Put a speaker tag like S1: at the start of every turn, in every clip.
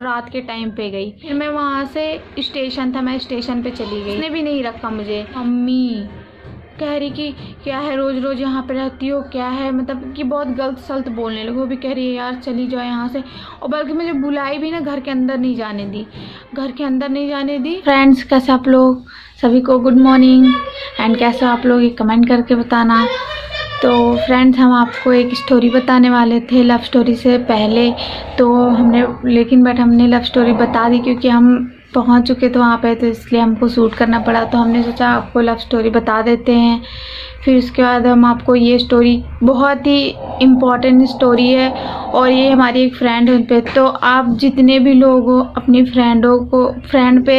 S1: रात के टाइम पे गई। फिर मैं वहाँ से स्टेशन था, मैं स्टेशन पे चली गई। उसने भी नहीं रखा मुझे। मम्मी कह रही कि क्या है रोज़ रोज़ यहाँ पे रहती हो, क्या है, मतलब कि बहुत गलत सलत बोलने लगी। वो भी कह रही है यार चली जाओ यहाँ से, और बल्कि मुझे बुलाई भी ना, घर के अंदर नहीं जाने दी, घर के अंदर नहीं जाने दी। फ्रेंड्स कैसे आप लोग, सभी को गुड मॉर्निंग एंड कैसे आप लोग ये कमेंट करके बताना। तो फ्रेंड्स हम आपको एक स्टोरी बताने वाले थे लव स्टोरी से पहले, तो हमने लव स्टोरी बता दी क्योंकि हम पहुंच चुके थे वहाँ पे, तो इसलिए हमको शूट करना पड़ा। तो हमने सोचा आपको लव स्टोरी बता देते हैं। फिर उसके बाद हम आपको ये स्टोरी, बहुत ही इम्पॉर्टेंट स्टोरी है और ये हमारी एक फ्रेंड है उन पे। तो आप जितने भी लोग हो अपनी फ्रेंड पे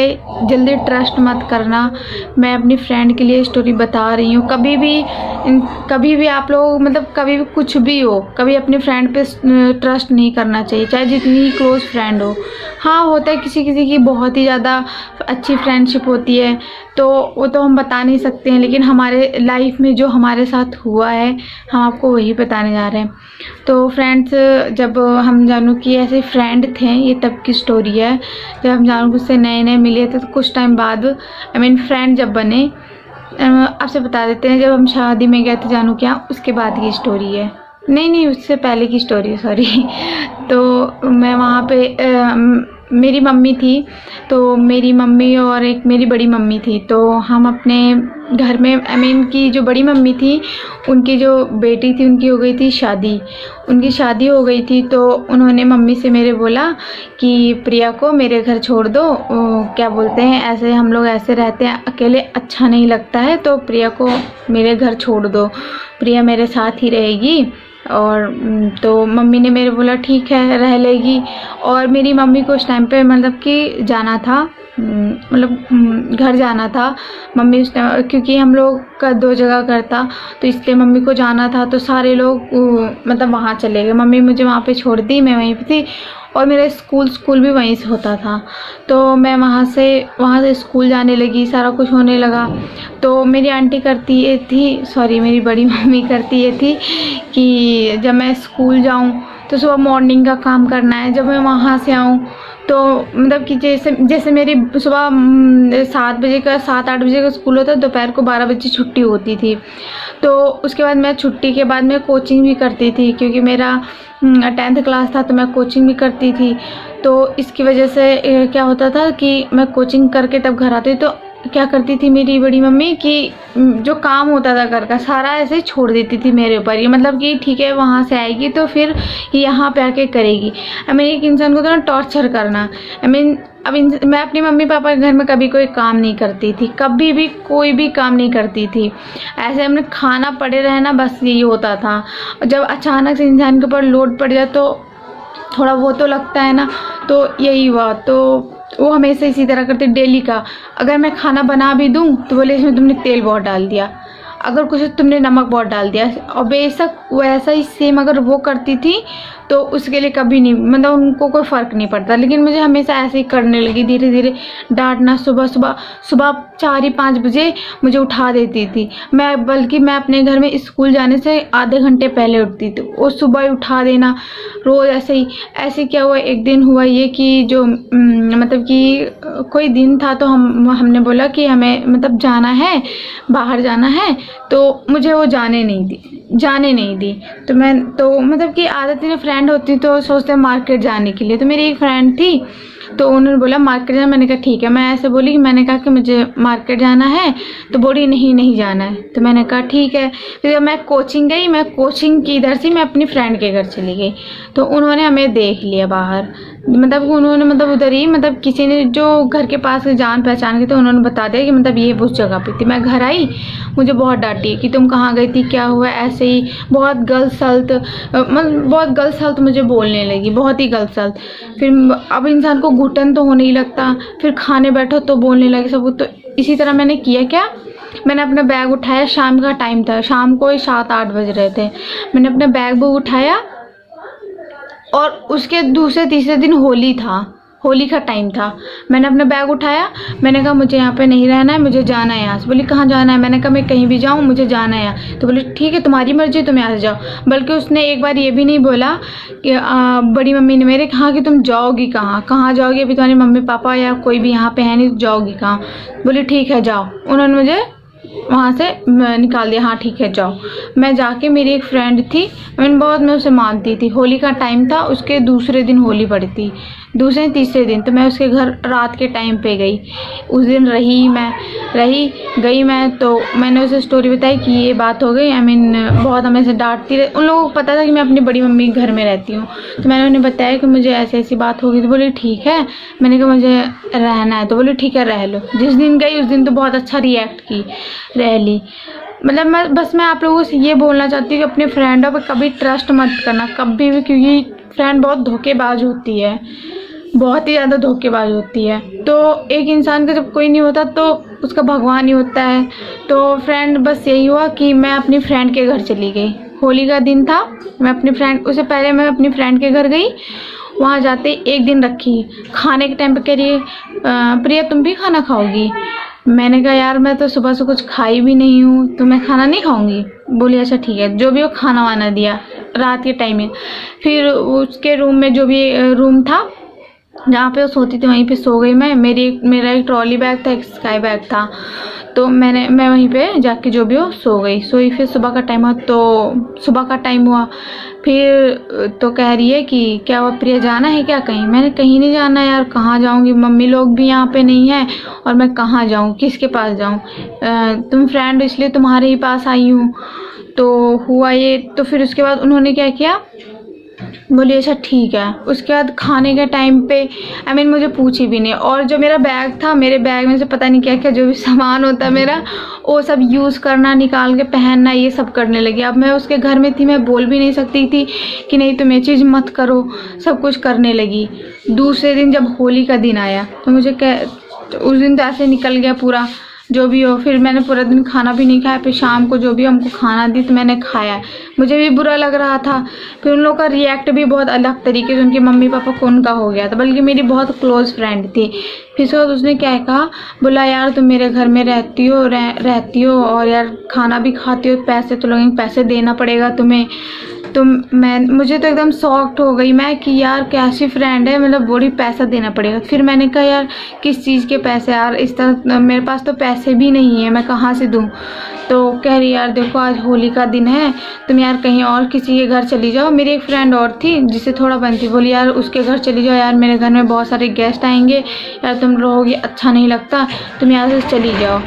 S1: जल्दी ट्रस्ट मत करना। मैं अपनी फ्रेंड के लिए स्टोरी बता रही हूँ। कभी भी आप लोग, मतलब कभी भी कुछ भी हो, कभी अपनी फ्रेंड पे ट्रस्ट नहीं करना चाहिए, चाहे जितनी क्लोज फ्रेंड हो। हाँ होता है किसी किसी की बहुत ही ज़्यादा अच्छी फ्रेंडशिप होती है, तो वो तो हम बता नहीं सकते हैं, लेकिन हमारे लाइफ में जो हमारे साथ हुआ है हम आपको वही बताने जा रहे हैं। तो फ्रेंड्स जब हम जानू कि ऐसे फ्रेंड थे, ये तब की स्टोरी है। जब हम जानू से नए नए मिले थे, तो कुछ टाइम बाद फ्रेंड जब बने, आपसे बता देते हैं, जब हम शादी में गए थे जानू के यहाँ, उसके बाद की स्टोरी है। नहीं उससे पहले की स्टोरी है, सॉरी। तो मैं वहाँ पे मेरी मम्मी थी, तो मेरी मम्मी और एक मेरी बड़ी मम्मी थी। तो हम अपने घर में की जो बड़ी मम्मी थी, उनकी जो बेटी थी उनकी हो गई थी शादी, उनकी शादी हो गई थी। तो उन्होंने मम्मी से मेरे बोला कि प्रिया को मेरे घर छोड़ दो, क्या बोलते हैं, ऐसे हम लोग ऐसे रहते हैं अकेले, अच्छा नहीं लगता है, तो प्रिया को मेरे घर छोड़ दो, प्रिया मेरे साथ ही रहेगी। और तो मम्मी ने मेरे बोला ठीक है रह लेगी। और मेरी मम्मी को उस टाइम पे मतलब कि जाना था, मतलब घर जाना था मम्मी उस टाइम, क्योंकि हम लोग का 2 जगह घर था, तो इसलिए मम्मी को जाना था। तो सारे लोग मतलब वहाँ चले गए, मम्मी मुझे वहाँ पे छोड़ दी, मैं वहीं पे थी। और मेरा स्कूल भी वहीं से होता था, तो मैं वहाँ से स्कूल जाने लगी, सारा कुछ होने लगा। तो मेरी आंटी करती ये थी, सॉरी मेरी बड़ी मम्मी करती ये थी कि जब मैं स्कूल जाऊँ तो सुबह मॉर्निंग का काम करना है, जब मैं वहाँ से आऊँ तो मतलब कि जैसे मेरी सुबह 7-8 बजे का स्कूल होता है, दोपहर को 12 बजे छुट्टी होती थी। तो उसके बाद मैं छुट्टी के बाद मैं कोचिंग भी करती थी, क्योंकि मेरा 10th क्लास था, तो मैं कोचिंग भी करती थी। तो इसकी वजह से क्या होता था कि मैं कोचिंग करके तब घर आती, तो क्या करती थी मेरी बड़ी मम्मी कि जो काम होता था घर का सारा ऐसे छोड़ देती थी मेरे ऊपर ही, मतलब कि ठीक है वहाँ से आएगी तो फिर यहाँ पे आके करेगी। एक इंसान को तो ना टॉर्चर करना, मैं अपनी मम्मी पापा के घर में कभी कोई काम नहीं करती थी, कभी भी कोई भी काम नहीं करती थी। ऐसे हमने खाना पड़े रहना, बस यही होता था। जब अचानक से इंसान के ऊपर लोड पड़ जाए तो थोड़ा वो तो लगता है ना, तो यही हुआ। तो वो हमेशा इसी तरह करते डेली का। अगर मैं खाना बना भी दूँ तो बोले इसमें तुमने तेल बहुत डाल दिया, अगर कुछ तुमने नमक बहुत डाल दिया। और बेशक वैसा ही सेम अगर वो करती थी तो उसके लिए कभी नहीं, मतलब उनको कोई फ़र्क नहीं पड़ता, लेकिन मुझे हमेशा ऐसे ही करने लगी, धीरे धीरे डांटना। सुबह 4-5 बजे मुझे उठा देती थी। बल्कि मैं अपने घर में स्कूल जाने से आधे घंटे पहले उठती थी, वो सुबह ही उठा देना रोज़ ऐसे क्या हुआ, एक दिन हुआ ये कि जो मतलब कि कोई दिन था, तो हमने बोला कि हमें मतलब जाना है, बाहर जाना है, तो मुझे वो जाने नहीं दी। तो मतलब कि आदत ही ना, फ्रेंड होती तो सोचते हैं मार्केट जाने के लिए। तो मेरी एक फ्रेंड थी, तो उन्होंने बोला मार्केट जाना, मैंने कहा ठीक है। मैं ऐसे बोली कि मैंने कहा कि मुझे मार्केट जाना है, तो बोली नहीं जाना है। तो मैंने कहा ठीक है। फिर जब मैं कोचिंग गई, मैं कोचिंग की इधर से मैं अपनी फ्रेंड के घर चली गई, तो उन्होंने हमें देख लिया बाहर, मतलब उन्होंने उधर ही, मतलब किसी ने जो घर के पास जान पहचान के थे, उन्होंने बता दिया कि मतलब ये उस जगह पे थी। मैं घर आई, मुझे बहुत डांटी कि तुम कहाँ गई थी, क्या हुआ, ऐसे ही बहुत गलत सल्त मुझे बोलने लगी, बहुत ही गलत सल्त। फिर अब इंसान को घुटन तो होने ही लगता, फिर खाने बैठो तो बोलने लगे सब। तो इसी तरह मैंने किया क्या, मैंने अपना बैग उठाया, शाम का टाइम था, शाम को 7-8 बज रहे थे। मैंने अपना बैग उठाया, और उसके दूसरे तीसरे दिन होली था, होली का टाइम था। मैंने अपना बैग उठाया, मैंने कहा मुझे यहाँ पे नहीं रहना है, मुझे जाना है यहाँ से। बोली कहाँ जाना है? मैंने कहा मैं कहीं भी जाऊँ, मुझे जाना है यहाँ। तो बोली ठीक है तुम्हारी मर्जी, तुम यहाँ से जाओ। बल्कि उसने एक बार ये भी नहीं बोला कि बड़ी मम्मी ने मेरे कहा कि तुम जाओगी कहाँ जाओगी, अभी तुम्हारे मम्मी पापा या कोई भी यहाँ पे है नहीं, जाओगी कहाँ? बोली ठीक है जाओ। उन्होंने मुझे वहाँ से निकाल दिया, हाँ ठीक है जाओ। मैं जाके, मेरी एक फ्रेंड थी, मैं उसे मानती थी। होली का टाइम था, उसके दूसरे दिन होली पड़ी थी, दूसरे तीसरे दिन। तो मैं उसके घर रात के टाइम पे गई। उस दिन गई मैं तो मैंने उसे स्टोरी बताई कि ये बात हो गई। बहुत हमें से डांटती रही। उन लोगों को पता था कि मैं अपनी बड़ी मम्मी के घर में रहती हूँ, तो मैंने उन्हें बताया कि मुझे ऐसी बात हो गई। तो बोली ठीक है। मैंने कहा मुझे रहना है, तो बोली ठीक है रह लो। जिस दिन गई उस दिन तो बहुत अच्छा रिएक्ट की, रह ली। मतलब मैं आप लोगों से ये बोलना चाहती हूँ कि अपने फ्रेंडों पर कभी ट्रस्ट मत करना, कभी भी, क्योंकि फ्रेंड बहुत धोखेबाज होती है, बहुत ही ज़्यादा धोखेबाज होती है। तो एक इंसान का जब कोई नहीं होता तो उसका भगवान ही होता है। तो फ्रेंड बस यही हुआ कि मैं अपनी फ्रेंड के घर चली गई। होली का दिन था, उससे पहले मैं अपनी फ्रेंड के घर गई। वहाँ जाते एक दिन रखी, खाने के टाइम पे कह रही है प्रिया तुम भी खाना खाओगी? मैंने कहा यार मैं तो सुबह से कुछ खाई भी नहीं हूँ, तो मैं खाना नहीं खाऊंगी। बोली अच्छा ठीक है। जो भी वो खाना वाना दिया रात के टाइम में। फिर उसके रूम में, जो भी रूम था जहाँ पे वो सोती थी, वहीं पे सो गई मैं। मेरा एक ट्रॉली बैग था, एक स्काई बैग था, तो मैं वहीं पे जाके जो भी हो सो गई। सोई, फिर सुबह का टाइम हुआ। फिर तो कह रही है कि क्या हुआ प्रिया, जाना है क्या कहीं? मैंने कहीं नहीं जाना यार, कहाँ जाऊँगी, मम्मी लोग भी यहाँ पे नहीं है और मैं कहाँ जाऊँ, किसके पास जाऊँ? तुम फ्रेंड इसलिए तुम्हारे ही पास आई हूँ। तो हुआ ये। तो फिर उसके बाद उन्होंने क्या किया, बोली अच्छा ठीक है। उसके बाद खाने के टाइम पे मुझे पूछी भी नहीं। और जो मेरा बैग था, मेरे बैग में से पता नहीं क्या क्या जो भी सामान होता है मेरा, वो सब यूज़ करना, निकाल के पहनना, ये सब करने लगी। अब मैं उसके घर में थी, मैं बोल भी नहीं सकती थी कि नहीं तुम ये चीज़ मत करो, सब कुछ करने लगी। दूसरे दिन जब होली का दिन आया तो उस दिन तो ऐसे निकल गया पूरा, जो भी हो। फिर मैंने पूरा दिन खाना भी नहीं खाया। फिर शाम को जो भी हमको खाना दी तो मैंने खाया, मुझे भी बुरा लग रहा था। फिर उन लोगों का रिएक्ट भी बहुत अलग तरीके से, उनके मम्मी पापा को उनका हो गया था, बल्कि मेरी बहुत क्लोज फ्रेंड थी। फिर उसके बाद उसने क्या कहा, बोला यार तुम मेरे घर में रहती हो और यार खाना भी खाती हो, पैसे तो लगेंगे, पैसे देना पड़ेगा तुम्हें। तो मुझे तो एकदम शॉक्ड हो गई मैं कि यार कैसी फ्रेंड है, मतलब बड़ी पैसा देना पड़ेगा। फिर मैंने कहा यार किस चीज़ के पैसे यार, इस तरह मेरे पास तो पैसे भी नहीं है, मैं कहाँ से दूँ? तो कह रही यार देखो आज होली का दिन है, तुम यार कहीं और किसी के घर चली जाओ। मेरी एक फ्रेंड और थी जिससे थोड़ा बनती, बोली यार उसके घर चली जाओ, यार मेरे घर में बहुत सारे गेस्ट आएंगे, यार तुम रहोगी अच्छा नहीं लगता, तुम यहाँ से चली जाओ।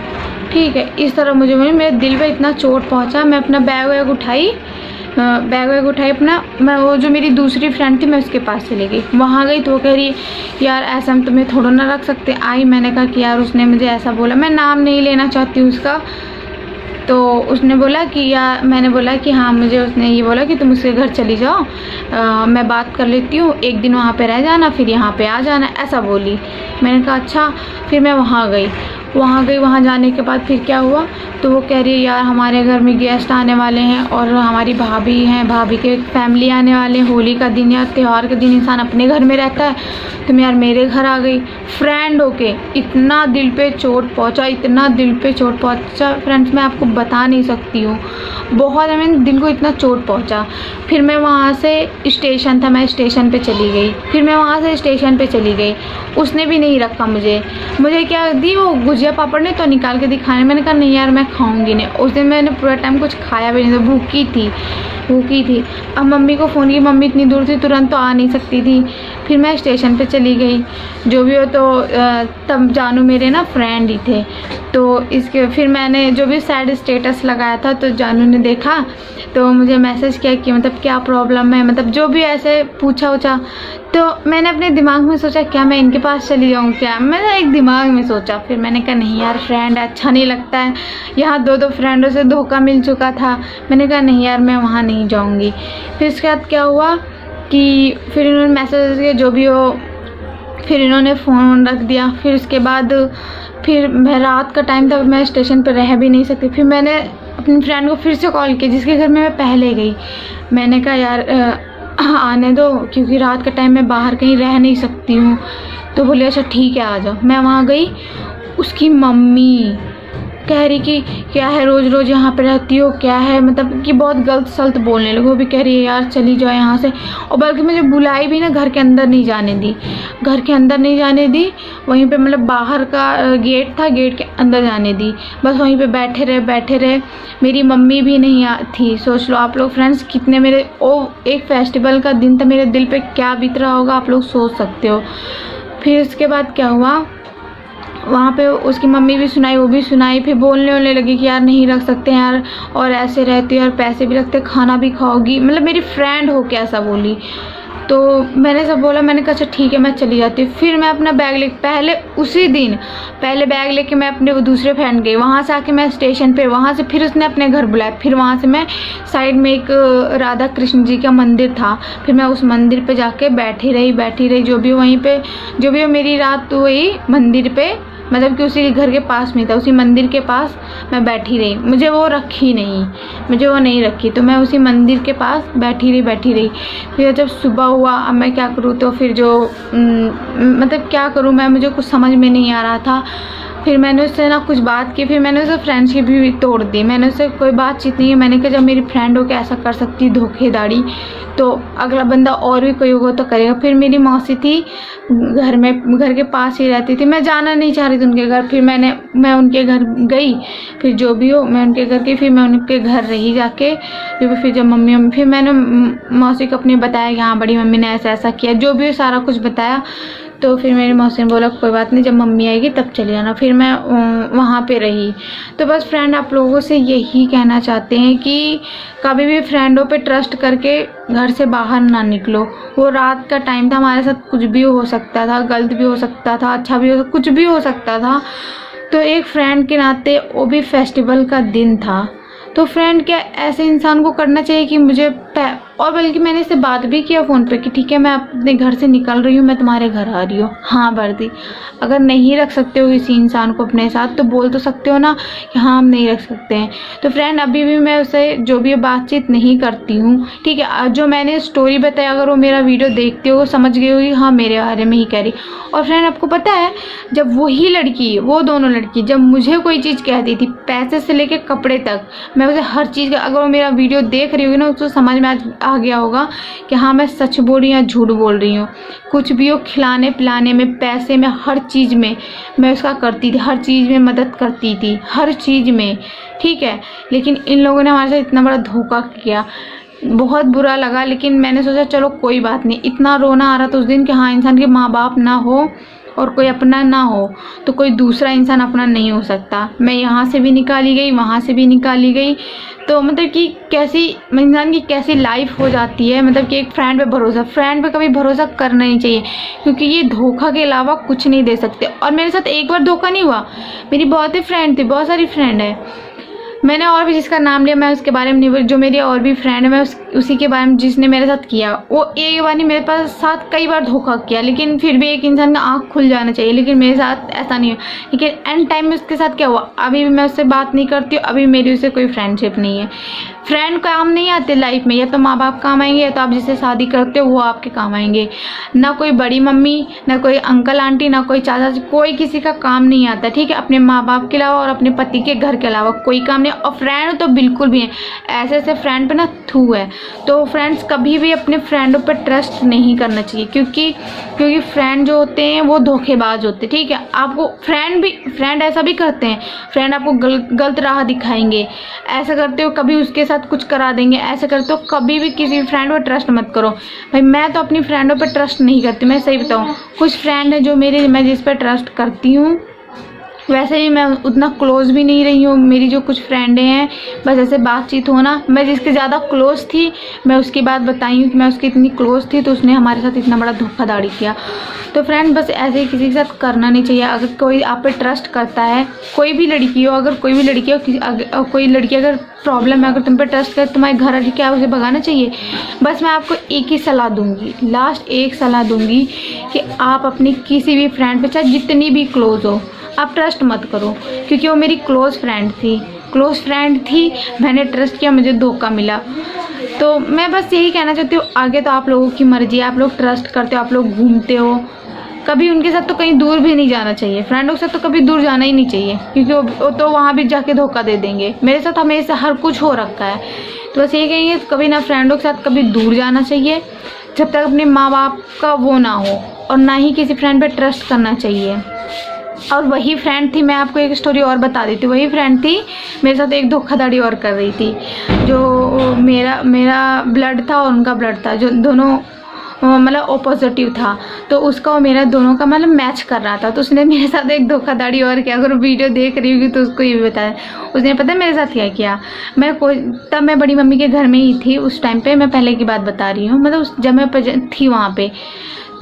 S1: ठीक है। इस तरह मुझे मेरे दिल पे इतना चोट पहुँचा। मैं अपना बैग उठाई अपना, मैं वो जो मेरी दूसरी फ्रेंड थी मैं उसके पास चली गई। वहाँ गई तो वो कह रही यार ऐसा हम तुम्हें थोड़ा ना रख सकते। आई, मैंने कहा कि यार उसने मुझे ऐसा बोला, मैं नाम नहीं लेना चाहती हूँ उसका। तो उसने बोला कि यार, मैंने बोला कि हाँ मुझे उसने ये बोला कि तुम उसके घर चली जाओ, मैं बात कर लेती हूँ, एक दिन वहाँ पे रह जाना, फिर यहाँ पे आ जाना, ऐसा बोली। मैंने कहा अच्छा। फिर मैं वहाँ गई। वहाँ जाने के बाद फिर क्या हुआ, तो वो कह रही है यार हमारे घर में गेस्ट आने वाले हैं और हमारी भाभी हैं, भाभी के फैमिली आने वाले हैं। होली का दिन या त्यौहार के दिन इंसान अपने घर में रहता है, तो मैं यार मेरे घर आ गई फ्रेंड होके। इतना दिल पे चोट पहुंचा फ्रेंड्स, मैं आपको बता नहीं सकती हूँ। बहुत दिल को इतना चोट पहुंचा। फिर मैं वहाँ से स्टेशन था, मैं स्टेशन पे चली गई। उसने भी नहीं रखा मुझे क्या दी, वो गुजिया पापड़ ने तो निकाल के दिखाने। मैंने कहा नहीं यार मैं खाऊंगी नहीं। उस दिन मैंने पूरा टाइम कुछ खाया भी नहीं था, भूखी थी। अब मम्मी को फ़ोन की, मम्मी इतनी दूर थी, तुरंत तो आ नहीं सकती थी। फिर मैं स्टेशन पे चली गई। जो भी हो, तो तब जानू मेरे ना फ्रेंड ही थे। तो फिर मैंने जो भी सैड स्टेटस लगाया था तो जानू ने देखा, तो मुझे मैसेज किया कि मतलब क्या प्रॉब्लम है, मतलब जो भी ऐसे पूछा। तो मैंने अपने दिमाग में सोचा क्या मैं इनके पास चली जाऊँ क्या, मैंने एक दिमाग में सोचा। फिर मैंने कहा नहीं यार फ्रेंड अच्छा नहीं लगता है, यहाँ 2 फ्रेंडों से धोखा मिल चुका था। मैंने कहा नहीं यार मैं वहाँ नहीं जाऊँगी। फिर उसके बाद क्या हुआ कि फिर इन्होंने मैसेज किया, जो भी हो, फिर इन्होंने फ़ोन रख दिया। फिर उसके बाद फिर मैं रात का टाइम था, मैं स्टेशन पर रह भी नहीं सकती। फिर मैंने अपनी फ्रेंड को फिर से कॉल किया जिसके घर में मैं पहले गई। मैंने कहा यार आने दो, क्योंकि रात के टाइम में बाहर कहीं रह नहीं सकती हूँ। तो बोली अच्छा ठीक है आ जाओ। मैं वहाँ गई, उसकी मम्मी कह रही कि क्या है रोज़ रोज़ यहाँ पे रहती हो, क्या है, मतलब कि बहुत गलत सलत बोलने लगी। वो भी कह रही है यार चली जाओ यहाँ से, और बल्कि मुझे बुलाई भी ना, घर के अंदर नहीं जाने दी, घर के अंदर नहीं जाने दी। वहीं पे मतलब बाहर का गेट था, गेट के अंदर जाने दी, बस वहीं पे बैठे रहे। मेरी मम्मी भी नहीं थी। सोच लो आप लोग फ्रेंड्स कितने मेरे एक फेस्टिवल का दिन था, मेरे दिल पे क्या बीत रहा होगा आप लोग सोच सकते हो। फिर उसके बाद क्या हुआ, वहाँ पे उसकी मम्मी भी सुनाई, वो भी सुनाई, फिर बोलने लगी कि यार नहीं रख सकते यार, और ऐसे रहती है और पैसे भी लगते, खाना भी खाओगी, मतलब मेरी फ्रेंड हो के ऐसा बोली। तो मैंने सब बोला, मैंने कहा अच्छा ठीक है मैं चली जाती हूँ। फिर मैं अपना बैग ले उसी दिन पहले बैग लेके मैं अपने वो दूसरे फ्रेंड गई, वहाँ से आके मैं स्टेशन पे, वहाँ से फिर उसने अपने घर बुलाया, फिर वहाँ से मैं साइड में एक राधा कृष्ण जी का मंदिर था, फिर मैं उस मंदिर पे जाके बैठी रही, जो भी वहीं पे जो भी मेरी रात हुई मंदिर पे, मतलब कि उसी के घर के पास में था, उसी मंदिर के पास मैं बैठी रही। मुझे वो नहीं रखी, तो मैं उसी मंदिर के पास बैठी रही। फिर जब सुबह हुआ, अब मैं क्या करूँ, तो फिर मतलब क्या करूँ मैं, मुझे कुछ समझ में नहीं आ रहा था। फिर मैंने उससे ना कुछ बात की, फिर मैंने उससे फ्रेंडशिप भी तोड़ दी। मैंने उससे कोई बातचीत नहीं है। मैंने कहा जब मेरी फ्रेंड हो के ऐसा कर सकती है धोखेधाड़ी, तो अगला बंदा और भी कोई होगा तो करेगा। फिर मेरी मौसी थी घर के पास ही रहती थी, मैं जाना नहीं चाह रही थी उनके घर। फिर मैं उनके घर गई, फिर जो भी हो मैं उनके घर गई, फिर मैं उनके घर रही जाके। फिर जब फिर मैंने मौसी को अपने बताया कि हाँ बड़ी मम्मी ने ऐसा किया, जो भी सारा कुछ बताया। तो फिर मेरी मौसी ने बोला कोई बात नहीं, जब मम्मी आएगी तब चले जाना। फिर मैं वहाँ पे रही। तो बस फ्रेंड आप लोगों से यही कहना चाहते हैं कि कभी भी फ्रेंडों पे ट्रस्ट करके घर से बाहर ना निकलो। वो रात का टाइम था, हमारे साथ कुछ भी हो सकता था, गलत भी हो सकता था, अच्छा भी कुछ भी हो सकता था। तो एक फ्रेंड के नाते वो भी फेस्टिवल का दिन था। तो फ्रेंड क्या ऐसे इंसान को करना चाहिए कि मुझे और बल्कि मैंने इससे बात भी किया फ़ोन पे कि ठीक है मैं अपने घर से निकल रही हूँ, मैं तुम्हारे घर आ रही हूँ। हाँ वर्दी, अगर नहीं रख सकते हो किसी इंसान को अपने साथ तो बोल तो सकते हो ना कि हाँ हम नहीं रख सकते हैं। तो फ्रेंड अभी भी मैं उससे जो भी बातचीत नहीं करती हूँ, ठीक है। जो मैंने स्टोरी बताया अगर वो मेरा वीडियो देखते हो समझ गई होगी हाँ मेरे बारे में ही कह रही। और फ्रेंड आपको पता है जब वो दोनों लड़की जब मुझे कोई चीज़ कहती थी, पैसे से लेके कपड़े तक, मैं उसे हर चीज़ का, अगर वो मेरा वीडियो देख रही होगी ना उसको समझ में आ गया होगा कि हाँ मैं सच बोल रही हूँ या झूठ बोल रही हूँ। कुछ भी हो, खिलाने पिलाने में, पैसे में, हर चीज़ में मैं उसका करती थी, हर चीज़ में मदद करती थी, हर चीज़ में, ठीक है। लेकिन इन लोगों ने हमारे साथ इतना बड़ा धोखा किया, बहुत बुरा लगा। लेकिन मैंने सोचा चलो कोई बात नहीं। इतना रोना आ रहा था उस दिन कि हाँ इंसान के माँ बाप ना हो और कोई अपना ना हो तो कोई दूसरा इंसान अपना नहीं हो सकता। मैं यहाँ से भी निकाली गई, वहाँ से भी निकाली गई। तो मतलब कि कैसी इंसान की कैसी लाइफ हो जाती है, मतलब कि एक फ्रेंड पे कभी भरोसा करना नहीं चाहिए, क्योंकि ये धोखा के अलावा कुछ नहीं दे सकते। और मेरे साथ एक बार धोखा नहीं हुआ, मेरी बहुत ही फ्रेंड थी, बहुत सारी फ्रेंड है। मैंने और भी जिसका नाम लिया मैं उसके बारे में नहीं बोली, जो मेरी और भी फ्रेंड है मैं उसी के बारे में जिसने मेरे साथ किया। वो एक बार नहीं मेरे पास साथ कई बार धोखा किया, लेकिन फिर भी एक इंसान का आँख खुल जाना चाहिए। लेकिन मेरे साथ ऐसा नहीं हुआ। लेकिन एंड टाइम में उसके साथ क्या हुआ, अभी भी मैं उससे बात नहीं करती हूँ, अभी मेरी उससे कोई फ्रेंडशिप नहीं है। फ्रेंड काम नहीं आते लाइफ में, या तो माँ बाप काम आएंगे या तो आप जिससे शादी करते हो वो आपके काम आएंगे। ना कोई बड़ी मम्मी, ना कोई अंकल आंटी, ना कोई चाचा, कोई किसी का काम नहीं आता, ठीक है। अपने माँ बाप के अलावा और अपने पति के घर के अलावा कोई काम नहीं। और फ्रेंड तो बिल्कुल भी है, ऐसे फ्रेंड पे ना थू है। तो फ्रेंड्स कभी भी अपने फ्रेंडों पर ट्रस्ट नहीं करना चाहिए, क्योंकि फ्रेंड जो होते हैं वो धोखेबाज होते हैं, ठीक है। आपको फ्रेंड ऐसा भी करते हैं, फ्रेंड आपको गलत राह दिखाएंगे, ऐसा करते हो कभी उसके साथ कुछ करा देंगे, ऐसे करते हो। कभी भी किसी फ्रेंड पर ट्रस्ट मत करो भाई। मैं तो अपनी फ्रेंडों पर ट्रस्ट नहीं करती, मैं सही बताऊँ। कुछ फ्रेंड है जो मैं जिस पर ट्रस्ट करती हूँ, वैसे ही मैं उतना क्लोज भी नहीं रही हूँ। मेरी जो कुछ फ्रेंडें हैं बस ऐसे बातचीत होना, मैं जिसके ज़्यादा क्लोज थी मैं उसकी बात बताई हूँ कि मैं उसकी इतनी क्लोज थी तो उसने हमारे साथ इतना बड़ा धोखाधड़ी किया। तो फ्रेंड बस ऐसे ही किसी के साथ करना नहीं चाहिए। अगर कोई आप पे ट्रस्ट करता है, कोई भी लड़की हो, कोई लड़की अगर प्रॉब्लम है, अगर तुम पे ट्रस्ट करे तुम्हारे घर आके क्या उसे भगाना चाहिए। बस मैं आपको एक ही सलाह दूंगी, लास्ट एक सलाह दूंगी कि आप अपनी किसी भी फ्रेंड पे चाहे जितनी भी क्लोज हो आप ट्रस्ट मत करो, क्योंकि वो मेरी क्लोज़ फ्रेंड थी। मैंने ट्रस्ट किया, मुझे धोखा मिला। तो मैं बस यही कहना चाहती हूँ, आगे तो आप लोगों की मर्जी है, आप लोग ट्रस्ट करते हो, आप लोग घूमते हो, कभी उनके साथ तो कहीं दूर भी नहीं जाना चाहिए, फ्रेंडों के साथ तो कभी दूर जाना ही नहीं चाहिए, क्योंकि वो तो वहाँ भी जाके धोखा दे देंगे। मेरे साथ हमेशा हर कुछ हो रखा है, तो बस ये कहेंगे कभी ना फ्रेंडों के साथ कभी दूर जाना चाहिए जब तक अपने माँ बाप का वो ना हो, और ना ही किसी फ्रेंड पे ट्रस्ट करना चाहिए। और वही फ्रेंड थी, मैं आपको एक स्टोरी और बता देती हूँ। वही फ्रेंड थी मेरे साथ एक धोखाधड़ी और कर रही थी। जो मेरा ब्लड था और उनका ब्लड था, जो दोनों मतलब ऑपोजिटिव था, तो उसका और मेरा दोनों का मतलब मैच कर रहा था। तो उसने मेरे साथ एक धोखाधड़ी और किया। अगर वीडियो देख रही होगी तो उसको ये भी बताया। उसने पता है मेरे साथ क्या किया? तब मैं बड़ी मम्मी के घर में ही थी उस टाइम पे, मैं पहले की बात बता रही हूँ, मतलब जब मैं थी वहाँ पे।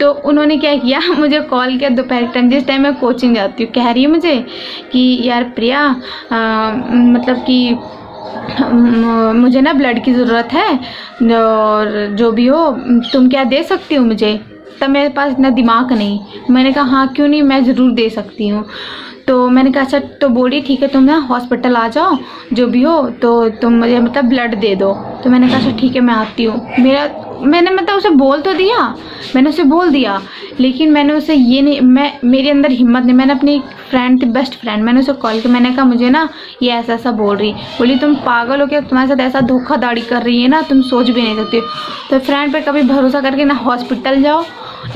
S1: तो उन्होंने क्या किया, मुझे कॉल किया दोपहर के टाइम, जिस टाइम मैं कोचिंग जाती हूँ। कह रही है मुझे कि यार प्रिया, मतलब कि मुझे ना ब्लड की ज़रूरत है, और जो भी हो तुम क्या दे सकती हो मुझे? तब मेरे पास इतना दिमाग नहीं। मैंने कहा हाँ क्यों नहीं, मैं ज़रूर दे सकती हूँ। तो मैंने कहा अच्छा, तो बोली ठीक है तुम ना हॉस्पिटल आ जाओ, जो भी हो तो तुम मुझे मतलब ब्लड दे दो। तो मैंने कहा अच्छा ठीक है मैं आती हूँ। मैंने मतलब उसे बोल तो दिया, मैंने उसे बोल दिया, लेकिन मैंने उसे ये नहीं, मेरे अंदर हिम्मत नहीं। मैंने अपनी फ्रेंड थी, बेस्ट फ्रेंड, मैंने उसे कॉल किया। मैंने कहा मुझे ना ये ऐसा ऐसा बोल रही। बोली तुम पागल हो क्या, तुम्हारे साथ ऐसा धोखाधड़ी कर रही है ना, तुम सोच भी नहीं सकती। तो फ्रेंड पे कभी भरोसा करके ना हॉस्पिटल जाओ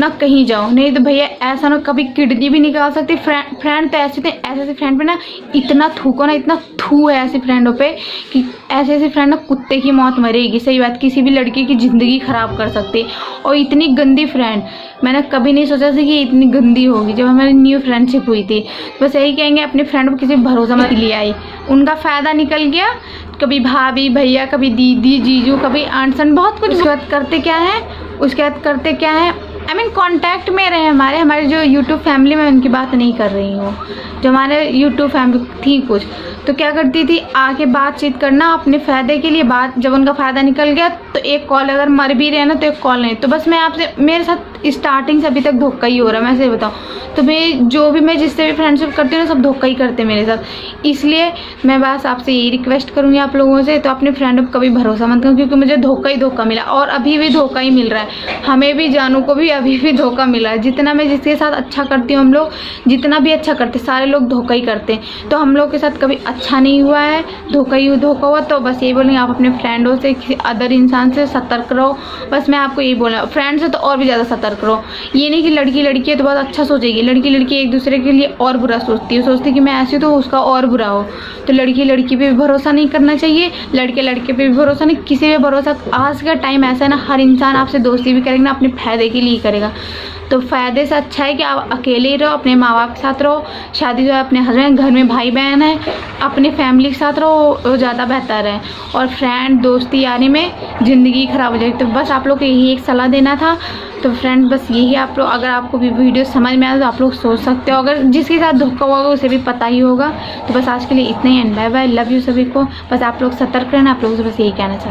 S1: ना कहीं जाओ, नहीं तो भैया ऐसा ना कभी किडनी भी निकाल सकती। फ्रेंड तो ऐसे थे, ऐसे फ्रेंड पे ना इतना थूको ना, इतना थू है ऐसे फ्रेंडों पे कि ऐसे फ्रेंड ना कुत्ते की मौत मरेगी। सही बात, किसी भी लड़की की ज़िंदगी ख़राब कर सकते। और इतनी गंदी फ्रेंड मैंने कभी नहीं सोचा था कि इतनी गंदी होगी जब हमारी न्यू फ्रेंडशिप हुई थी। बस यही कहेंगे अपने फ्रेंड को किसी भरोसा मत ले आई, उनका फ़ायदा निकल गया। कभी भाभी भैया, कभी दीदी जीजू, कभी आंटसन, बहुत कुछ। उसके बाद करते क्या है, आई मीन कॉन्टैक्ट में रहे हमारे जो यूट्यूब फैमिली में, उनकी बात नहीं कर रही हूँ, जो हमारे यूट्यूब फैमिली थी कुछ, तो क्या करती थी आके बातचीत करना अपने फ़ायदे के लिए। बात जब उनका फ़ायदा निकल गया तो एक कॉल, अगर मर भी रहे ना तो एक कॉल नहीं। तो बस मैं आपसे, मेरे साथ स्टार्टिंग से अभी तक धोखा ही हो रहा है, मैं ऐसे बताऊँ तो। मैं जिससे भी फ्रेंडशिप करती हूँ ना, सब धोखा ही करते हैं मेरे साथ। इसलिए मैं बस आपसे यही रिक्वेस्ट करूँगी आप लोगों से, तो अपने फ्रेंड पर कभी भरोसा मत करो, क्योंकि मुझे धोखा ही धोखा मिला, और अभी भी धोखा ही मिल रहा है। हमें भी, जानू को भी अभी भी धोखा मिला है। जितना मैं जिसके साथ अच्छा करती हूँ, हम लोग जितना भी अच्छा करते, सारे लोग धोखा ही करते हैं। तो हम लोग के साथ कभी अच्छा नहीं हुआ है, धोखा हुआ। तो बस यही बोलेंगे आप अपने फ्रेंडों से, किसी अदर इंसान से सतर्क रहो। बस मैं आपको यही बोला, फ्रेंड से तो और भी ज़्यादा सतर्क रहो। ये नहीं कि लड़की है तो बहुत अच्छा सोचेगी, लड़की एक दूसरे के लिए और बुरा सोचती है कि मैं ऐसी तो उसका और बुरा हो। तो लड़की पे भी भरोसा नहीं करना चाहिए, लड़के पे भी भरोसा नहीं, किसी पे भरोसा। आज का टाइम ऐसा है ना, हर इंसान आपसे दोस्ती भी करेगा ना अपने फ़ायदे के लिए करेगा। तो फ़ायदे से अच्छा है कि आप अकेले ही रहो, अपने माँ बाप के साथ रहो। शादी जो है अपने हस्बैंड, घर में भाई बहन है, अपने फैमिली के साथ रहो, वो ज़्यादा बेहतर है। और फ्रेंड दोस्ती यारी में ज़िंदगी ख़राब हो जाएगी। तो बस आप लोग को यही एक सलाह देना था। तो फ्रेंड बस यही, आप लोग अगर आपको भी वीडियो समझ में आया तो आप लोग सोच सकते हो, अगर जिसके साथ धोखा हुआ उसे भी पता ही होगा। तो बस आज के लिए इतना ही, and bye bye, love you सभी को। बस आप लोग सतर्क रहना, आप लोगों से बस यही कहना चाहते हैं।